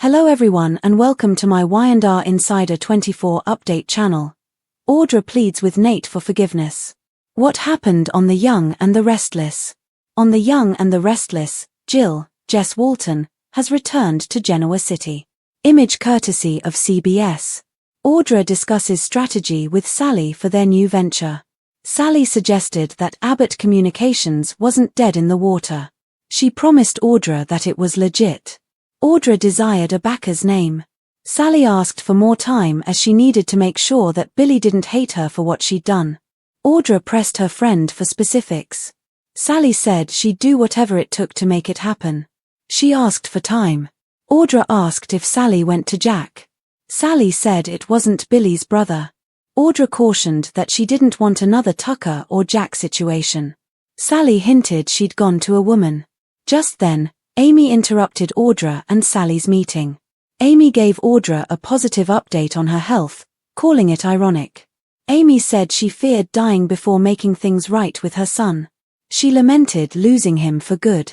Hello everyone and welcome to my Y&R Insider 24 update channel. Audra pleads with Nate for forgiveness. What happened on The Young and the Restless? On The Young and the Restless, Jill, Jess Walton, has returned to Genoa City. Image courtesy of CBS. Audra discusses strategy with Sally for their new venture. Sally suggested that Abbott Communications wasn't dead in the water. She promised Audra that it was legit. Audra desired a backer's name. Sally asked for more time as she needed to make sure that Billy didn't hate her for what she'd done. Audra pressed her friend for specifics. Sally said she'd do whatever it took to make it happen. She asked for time. Audra asked if Sally went to Jack. Sally said it wasn't Billy's brother. Audra cautioned that she didn't want another Tucker or Jack situation. Sally hinted she'd gone to a woman. Just then, Amy interrupted Audra and Sally's meeting. Amy gave Audra a positive update on her health, calling it ironic. Amy said she feared dying before making things right with her son. She lamented losing him for good.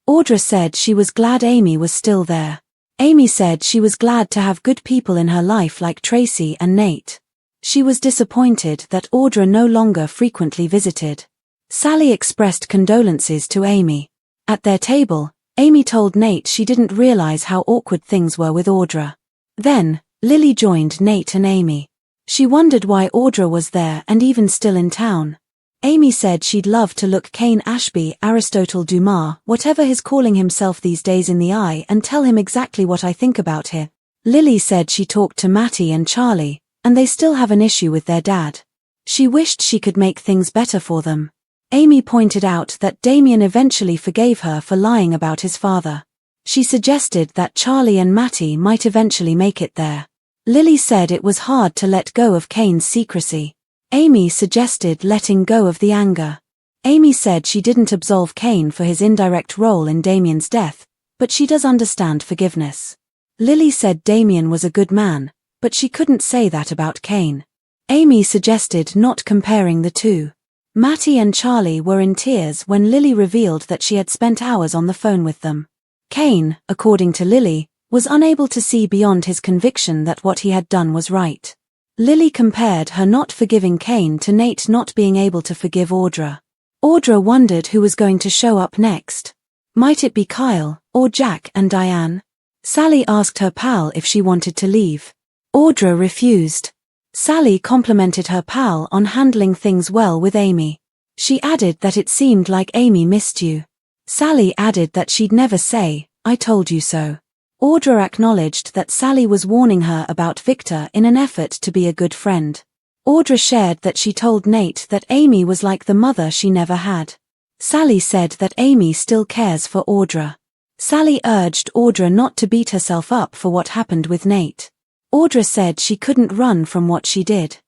Audra said she was glad Amy was still there. Amy said she was glad to have good people in her life like Tracy and Nate. She was disappointed that Audra no longer frequently visited. Sally expressed condolences to Amy. At their table, Amy told Nate she didn't realize how awkward things were with Audra. Then, Lily joined Nate and Amy. She wondered why Audra was there and even still in town. Amy said she'd love to look Kane Ashby, Aristotle Dumas, whatever he's calling himself these days, in the eye and tell him exactly what I think about him. Lily said she talked to Matty and Charlie, and they still have an issue with their dad. She wished she could make things better for them. Amy pointed out that Damien eventually forgave her for lying about his father. She suggested that Charlie and Matty might eventually make it there. Lily said it was hard to let go of Kane's secrecy. Amy suggested letting go of the anger. Amy said she didn't absolve Kane for his indirect role in Damien's death, but she does understand forgiveness. Lily said Damien was a good man, but she couldn't say that about Kane. Amy suggested not comparing the two. Matty and Charlie were in tears when Lily revealed that she had spent hours on the phone with them. Kane, according to Lily, was unable to see beyond his conviction that what he had done was right. Lily compared her not forgiving Kane to Nate not being able to forgive Audra. Audra wondered who was going to show up next. Might it be Kyle, or Jack and Diane? Sally asked her pal if she wanted to leave. Audra refused. Sally complimented her pal on handling things well with Amy. She added that it seemed like Amy missed you. Sally added that she'd never say, "I told you so." Audra acknowledged that Sally was warning her about Victor in an effort to be a good friend. Audra shared that she told Nate that Amy was like the mother she never had. Sally said that Amy still cares for Audra. Sally urged Audra not to beat herself up for what happened with Nate. Audra said she couldn't run from what she did.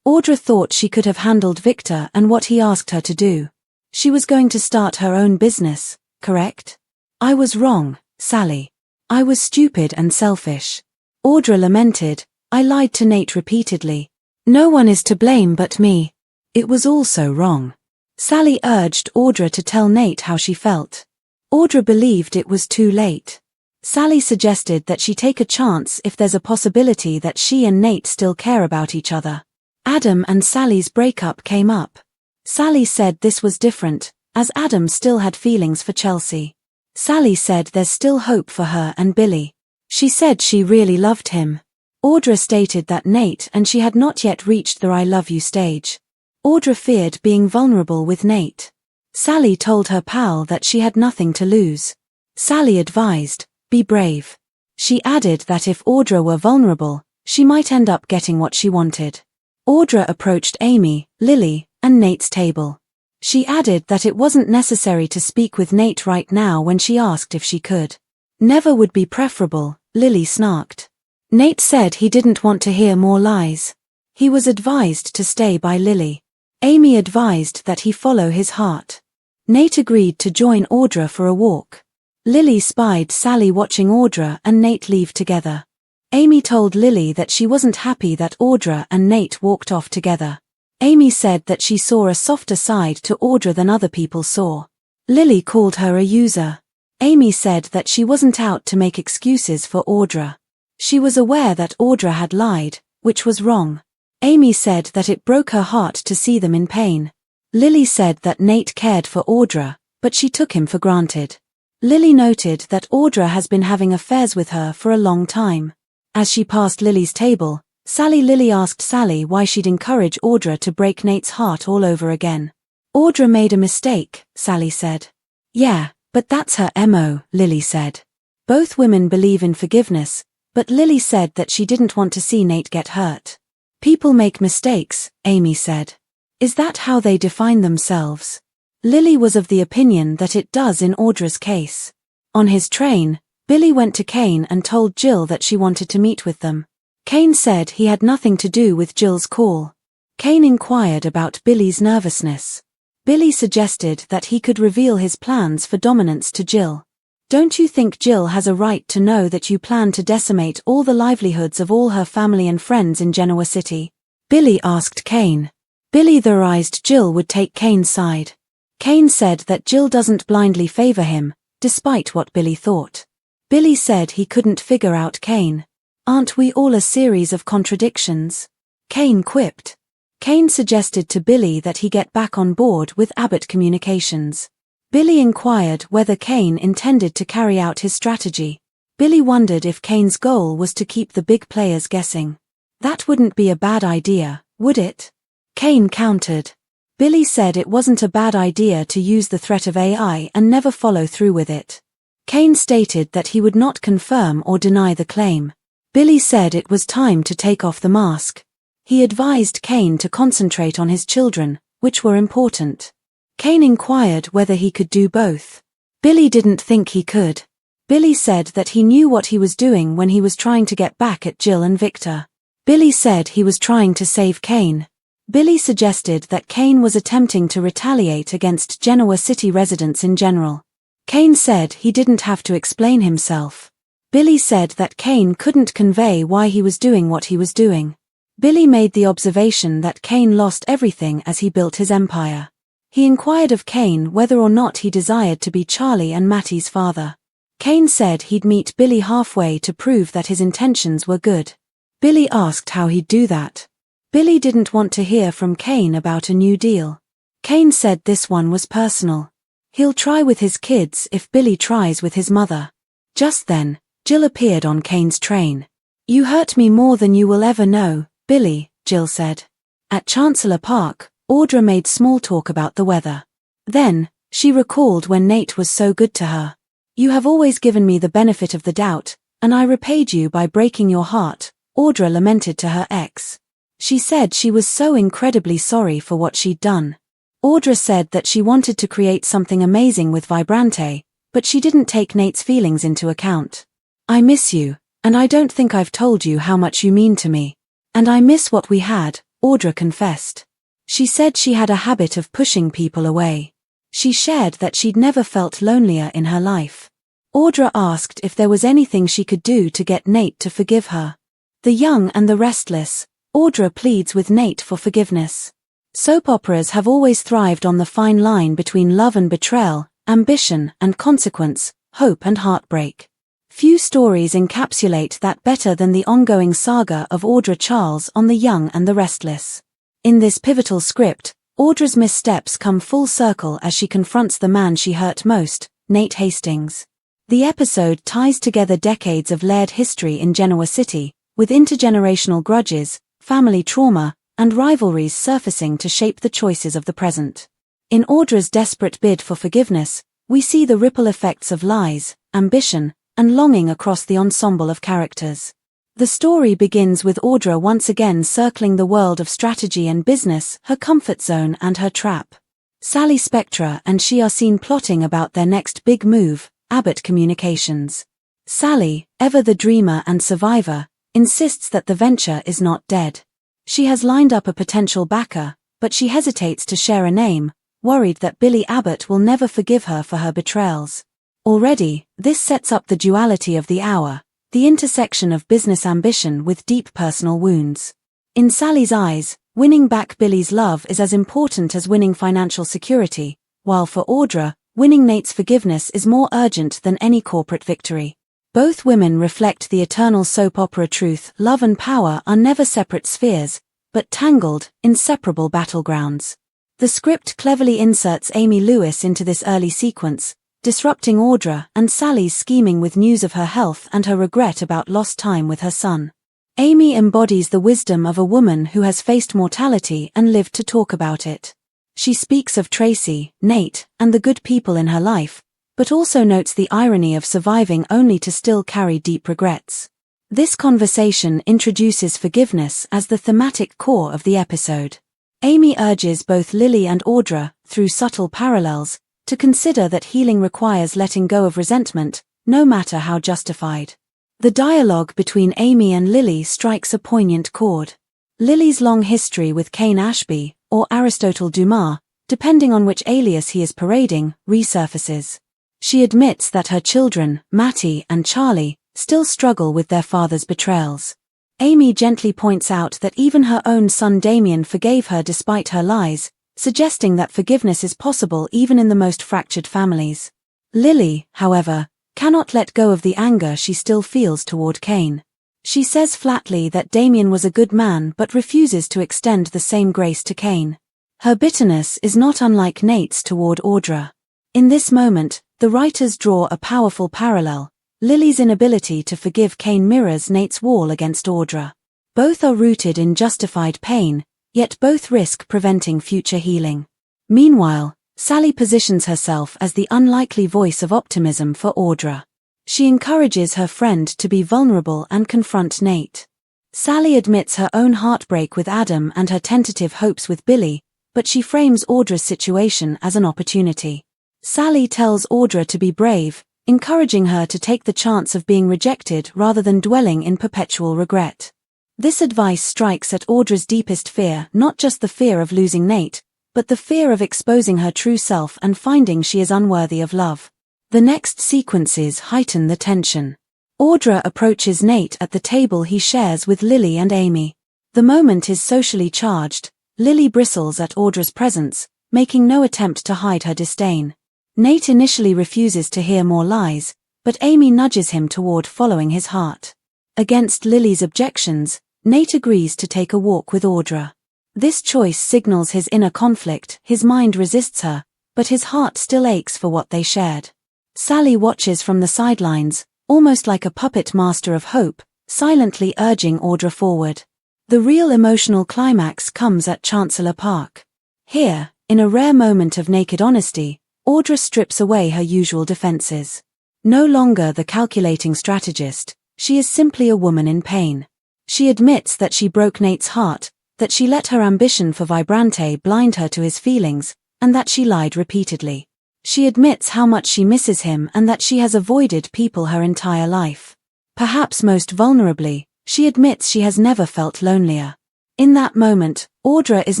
Audra thought she could have handled Victor and what he asked her to do. She was going to start her own business, correct? I was wrong, Sally. I was stupid and selfish. Audra lamented, I lied to Nate repeatedly. No one is to blame but me. It was all so wrong. Sally urged Audra to tell Nate how she felt. Audra believed it was too late. Sally suggested that she take a chance if there's a possibility that she and Nate still care about each other. Adam and Sally's breakup came up. Sally said this was different, as Adam still had feelings for Chelsea. Sally said there's still hope for her and Billy. She said she really loved him. Audra stated that Nate and she had not yet reached the I love you stage. Audra feared being vulnerable with Nate. Sally told her pal that she had nothing to lose. Sally advised, be brave. She added that if Audra were vulnerable, she might end up getting what she wanted. Audra approached Amy, Lily, and Nate's table. She added that it wasn't necessary to speak with Nate right now when she asked if she could. Never would be preferable, Lily snarked. Nate said he didn't want to hear more lies. He was advised to stay by Lily. Amy advised that he follow his heart. Nate agreed to join Audra for a walk. Lily spied Sally watching Audra and Nate leave together. Amy told Lily that she wasn't happy that Audra and Nate walked off together. Amy said that she saw a softer side to Audra than other people saw. Lily called her a user. Amy said that she wasn't out to make excuses for Audra. She was aware that Audra had lied, which was wrong. Amy said that it broke her heart to see them in pain. Lily said that Nate cared for Audra, but she took him for granted. Lily noted that Audra has been having affairs with her for a long time. As she passed Lily's table, Lily asked Sally why she'd encourage Audra to break Nate's heart all over again. Audra made a mistake, Sally said. Yeah, but that's her MO, Lily said. Both women believe in forgiveness, but Lily said that she didn't want to see Nate get hurt. People make mistakes, Amy said. Is that how they define themselves? Lily was of the opinion that it does in Audra's case. On his train, Billy went to Kane and told Jill that she wanted to meet with them. Kane said he had nothing to do with Jill's call. Kane inquired about Billy's nervousness. Billy suggested that he could reveal his plans for dominance to Jill. Don't you think Jill has a right to know that you plan to decimate all the livelihoods of all her family and friends in Genoa City? Billy asked Kane. Billy theorized Jill would take Kane's side. Kane said that Jill doesn't blindly favor him, despite what Billy thought. Billy said he couldn't figure out Kane. Aren't we all a series of contradictions? Kane quipped. Kane suggested to Billy that he get back on board with Abbott Communications. Billy inquired whether Kane intended to carry out his strategy. Billy wondered if Kane's goal was to keep the big players guessing. That wouldn't be a bad idea, would it? Kane countered. Billy said it wasn't a bad idea to use the threat of AI and never follow through with it. Kane stated that he would not confirm or deny the claim. Billy said it was time to take off the mask. He advised Kane to concentrate on his children, which were important. Kane inquired whether he could do both. Billy didn't think he could. Billy said that he knew what he was doing when he was trying to get back at Jill and Victor. Billy said he was trying to save Kane. Billy suggested that Kane was attempting to retaliate against Genoa City residents in general. Kane said he didn't have to explain himself. Billy said that Kane couldn't convey why he was doing what he was doing. Billy made the observation that Kane lost everything as he built his empire. He inquired of Kane whether or not he desired to be Charlie and Mattie's father. Kane said he'd meet Billy halfway to prove that his intentions were good. Billy asked how he'd do that. Billy didn't want to hear from Kane about a new deal. Kane said this one was personal. He'll try with his kids if Billy tries with his mother. Just then, Jill appeared on Kane's train. You hurt me more than you will ever know, Billy, Jill said. At Chancellor Park, Audra made small talk about the weather. Then, she recalled when Nate was so good to her. You have always given me the benefit of the doubt, and I repaid you by breaking your heart, Audra lamented to her ex. She said she was so incredibly sorry for what she'd done. Audra said that she wanted to create something amazing with Vibrante, but she didn't take Nate's feelings into account. I miss you, and I don't think I've told you how much you mean to me. And I miss what we had, Audra confessed. She said she had a habit of pushing people away. She shared that she'd never felt lonelier in her life. Audra asked if there was anything she could do to get Nate to forgive her. The Young and the Restless, Audra pleads with Nate for forgiveness. Soap operas have always thrived on the fine line between love and betrayal, ambition and consequence, hope and heartbreak. Few stories encapsulate that better than the ongoing saga of Audra Charles on The Young and the Restless. In this pivotal script, Audra's missteps come full circle as she confronts the man she hurt most, Nate Hastings. The episode ties together decades of layered history in Genoa City, with intergenerational grudges, family trauma, and rivalries surfacing to shape the choices of the present. In Audra's desperate bid for forgiveness, we see the ripple effects of lies, ambition, and longing across the ensemble of characters. The story begins with Audra once again circling the world of strategy and business, her comfort zone and her trap. Sally Spectra and she are seen plotting about their next big move, Abbott Communications. Sally, ever the dreamer and survivor, insists that the venture is not dead. She has lined up a potential backer, but she hesitates to share a name, worried that Billy Abbott will never forgive her for her betrayals. Already, this sets up the duality of the hour, the intersection of business ambition with deep personal wounds. In Sally's eyes, winning back Billy's love is as important as winning financial security, while for Audra, winning Nate's forgiveness is more urgent than any corporate victory. Both women reflect the eternal soap opera truth: love and power are never separate spheres, but tangled, inseparable battlegrounds. The script cleverly inserts Amy Lewis into this early sequence, disrupting Audra and Sally's scheming with news of her health and her regret about lost time with her son. Amy embodies the wisdom of a woman who has faced mortality and lived to talk about it. She speaks of Tracy, Nate, and the good people in her life, but also notes the irony of surviving only to still carry deep regrets. This conversation introduces forgiveness as the thematic core of the episode. Amy urges both Lily and Audra, through subtle parallels, to consider that healing requires letting go of resentment, no matter how justified. The dialogue between Amy and Lily strikes a poignant chord. Lily's long history with Cain Ashby, or Aristotle Dumas, depending on which alias he is parading, resurfaces. She admits that her children, Matty and Charlie, still struggle with their father's betrayals. Amy gently points out that even her own son Damien forgave her despite her lies, suggesting that forgiveness is possible even in the most fractured families. Lily, however, cannot let go of the anger she still feels toward Cain. She says flatly that Damien was a good man but refuses to extend the same grace to Cain. Her bitterness is not unlike Nate's toward Audra. In this moment, the writers draw a powerful parallel. Lily's inability to forgive Cain mirrors Nate's wall against Audra. Both are rooted in justified pain, yet both risk preventing future healing. Meanwhile, Sally positions herself as the unlikely voice of optimism for Audra. She encourages her friend to be vulnerable and confront Nate. Sally admits her own heartbreak with Adam and her tentative hopes with Billy, but she frames Audra's situation as an opportunity. Sally tells Audra to be brave, encouraging her to take the chance of being rejected rather than dwelling in perpetual regret. This advice strikes at Audra's deepest fear, not just the fear of losing Nate, but the fear of exposing her true self and finding she is unworthy of love. The next sequences heighten the tension. Audra approaches Nate at the table he shares with Lily and Amy. The moment is socially charged. Lily bristles at Audra's presence, making no attempt to hide her disdain. Nate initially refuses to hear more lies, but Amy nudges him toward following his heart. Against Lily's objections, Nate agrees to take a walk with Audra. This choice signals his inner conflict. His mind resists her, but his heart still aches for what they shared. Sally watches from the sidelines, almost like a puppet master of hope, silently urging Audra forward. The real emotional climax comes at Chancellor Park. Here, in a rare moment of naked honesty, Audra strips away her usual defenses. No longer the calculating strategist, she is simply a woman in pain. She admits that she broke Nate's heart, that she let her ambition for Vibrante blind her to his feelings, and that she lied repeatedly. She admits how much she misses him and that she has avoided people her entire life. Perhaps most vulnerably, she admits she has never felt lonelier. In that moment, Audra is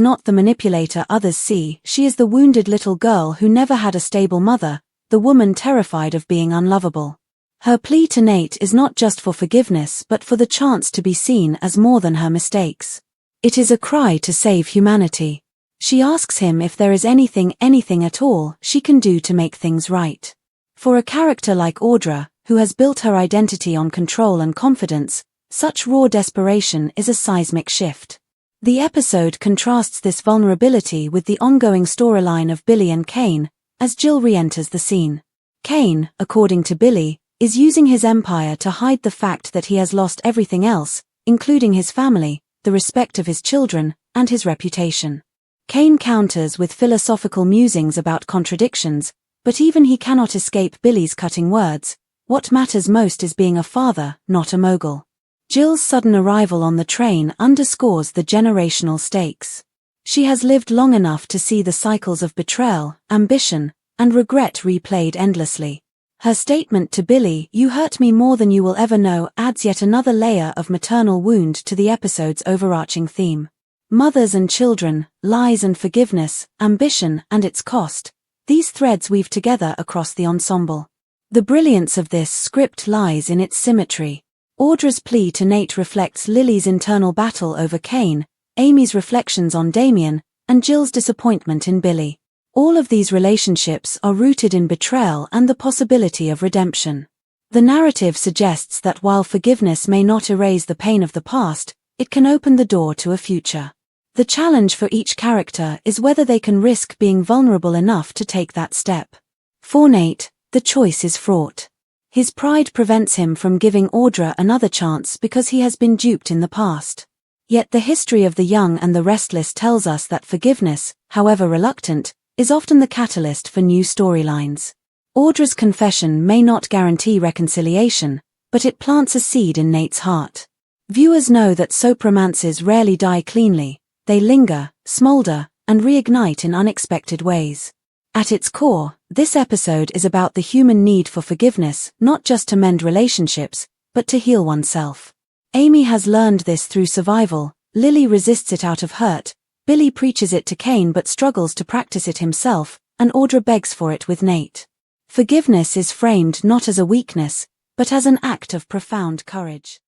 not the manipulator others see. She is the wounded little girl who never had a stable mother, the woman terrified of being unlovable. Her plea to Nate is not just for forgiveness but for the chance to be seen as more than her mistakes. It is a cry to save humanity. She asks him if there is anything at all she can do to make things right. For a character like Audra, who has built her identity on control and confidence, such raw desperation is a seismic shift. The episode contrasts this vulnerability with the ongoing storyline of Billy and Cain, as Jill re-enters the scene. Cain, according to Billy, is using his empire to hide the fact that he has lost everything else, including his family, the respect of his children, and his reputation. Cain counters with philosophical musings about contradictions, but even he cannot escape Billy's cutting words. What matters most is being a father, not a mogul. Jill's sudden arrival on the train underscores the generational stakes. She has lived long enough to see the cycles of betrayal, ambition, and regret replayed endlessly. Her statement to Billy, "You hurt me more than you will ever know," adds yet another layer of maternal wound to the episode's overarching theme. Mothers and children, lies and forgiveness, ambition and its cost, these threads weave together across the ensemble. The brilliance of this script lies in its symmetry. Audra's plea to Nate reflects Lily's internal battle over Cain, Amy's reflections on Damien, and Jill's disappointment in Billy. All of these relationships are rooted in betrayal and the possibility of redemption. The narrative suggests that while forgiveness may not erase the pain of the past, it can open the door to a future. The challenge for each character is whether they can risk being vulnerable enough to take that step. For Nate, the choice is fraught. His pride prevents him from giving Audra another chance because he has been duped in the past. Yet the history of the young and the restless tells us that forgiveness, however reluctant, is often the catalyst for new storylines. Audra's confession may not guarantee reconciliation, but it plants a seed in Nate's heart. Viewers know that soap romances rarely die cleanly, they linger, smolder, and reignite in unexpected ways. At its core, this episode is about the human need for forgiveness, not just to mend relationships, but to heal oneself. Amy has learned this through survival, Lily resists it out of hurt, Billy preaches it to Kane but struggles to practice it himself, and Audra begs for it with Nate. Forgiveness is framed not as a weakness, but as an act of profound courage.